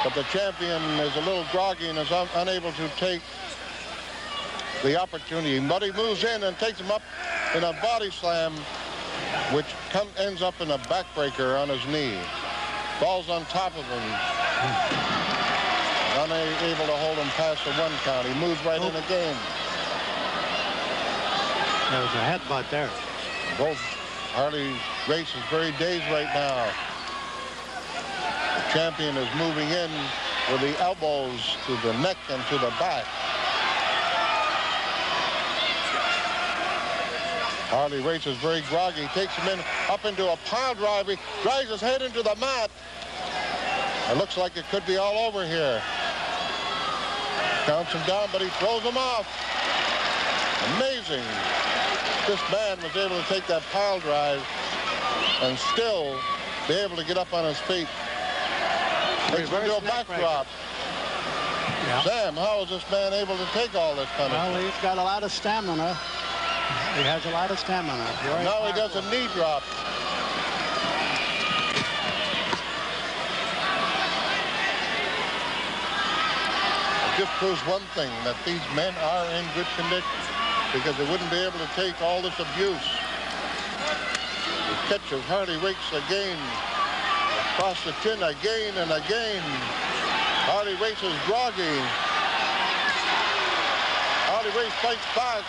But the champion is a little groggy and is unable to take the opportunity. But he moves in and takes him up in a body slam, which ends up in a backbreaker on his knee. Falls on top of him. Unable to hold him past the 1 count. He moves right in again. There was a headbutt there. Both Harley Race is very dazed right now. The champion is moving in with the elbows to the neck and to the back. Harley Race is very groggy. He takes him up into a pile drive. He drives his head into the mat. It looks like it could be all over here. Counts him down, but he throws him off. Amazing. This man was able to take that pile drive and still be able to get up on his feet. Takes him to a backdrop. Yeah. Sam, how is this man able to take all this punishment? Well, he's got a lot of stamina. He has a lot of stamina. Now he does a knee drop. It just proves one thing, that these men are in good condition, because they wouldn't be able to take all this abuse. He catches Harley Race again, across the chin again and again. Harley Race is groggy. Harley Race fights back.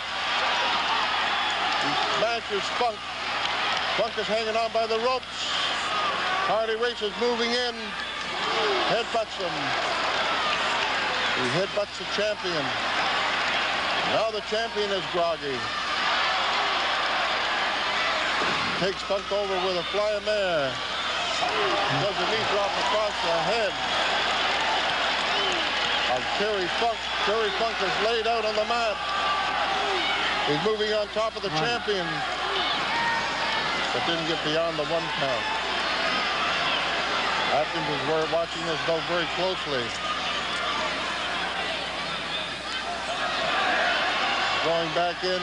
He smashes Funk. Funk is hanging on by the ropes. Harley Race is moving in. Headbutts him. He headbutts the champion. Now the champion is groggy. Takes Funk over with a fly-a-mare. Does a knee drop across the head of Terry Funk. Terry Funk is laid out on the mat. He's moving on top of the champion, but didn't get beyond the 1 count. Atkins is watching this go very closely. Going back in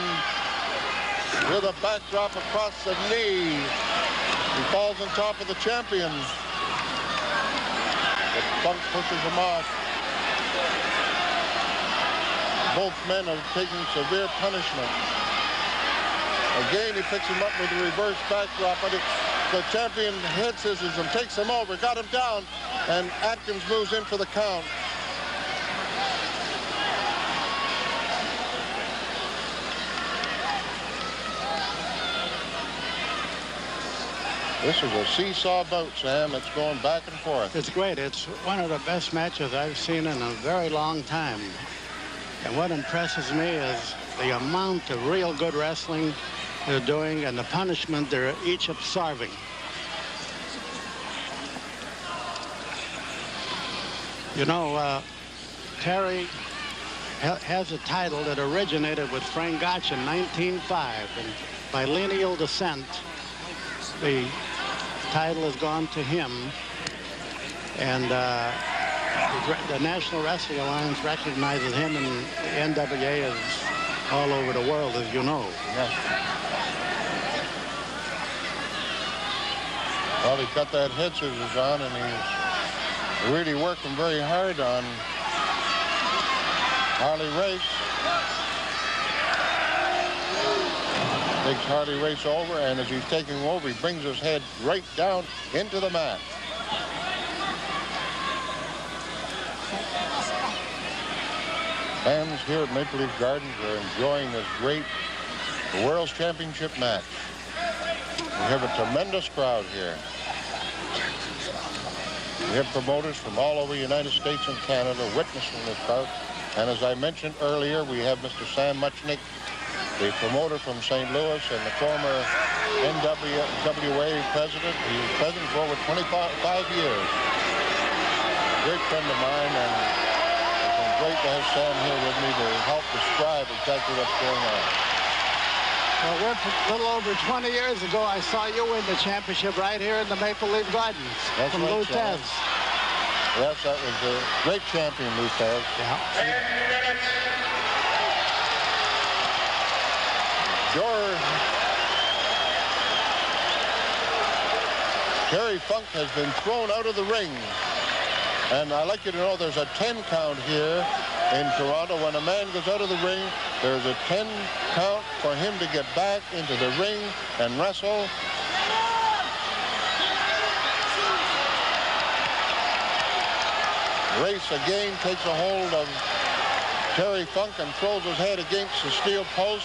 with a backdrop across the knee. He falls on top of the champion. But Funk pushes him off. Both men are taking severe punishment. Again, he picks him up with a reverse backdrop, but the champion head scissors him, takes him over, got him down, and Atkins moves in for the count. This is a seesaw bout, Sam. It's going back and forth. It's great. It's one of the best matches I've seen in a very long time. And what impresses me is the amount of real good wrestling they're doing and the punishment they're each absorbing. You know, Terry has a title that originated with Frank Gotch in 1905, and by lineal descent, the title has gone to him, and the National Wrestling Alliance recognizes him, and the NWA is all over the world, as you know. Yes. Well, he's got that head scissors on, and he's really working very hard on Harley Race. Takes Harley Race over, and as he's taking him over, he brings his head right down into the mat. Fans here at Maple Leaf Gardens are enjoying this great World's Championship match. We have a tremendous crowd here. We have promoters from all over the United States and Canada witnessing this bout. And as I mentioned earlier, we have Mr. Sam Muchnick, the promoter from St. Louis and the former NWA president. He was president for over 25 years. Great friend of mine, and it's been great to have Sam here with me to help describe exactly what's going on. Well, we're a little over 20 years ago, I saw you win the championship right here in the Maple Leaf Gardens. That's from right, Lou Tez. Yes, that was a great champion, Lou Tez. Yeah. Terry Funk has been thrown out of the ring And I'd like you to know there's a 10 count here in Toronto. When a man goes out of the ring, there's a 10 count for him to get back into the ring and wrestle. Race again takes a hold of Terry Funk and throws his head against the steel post.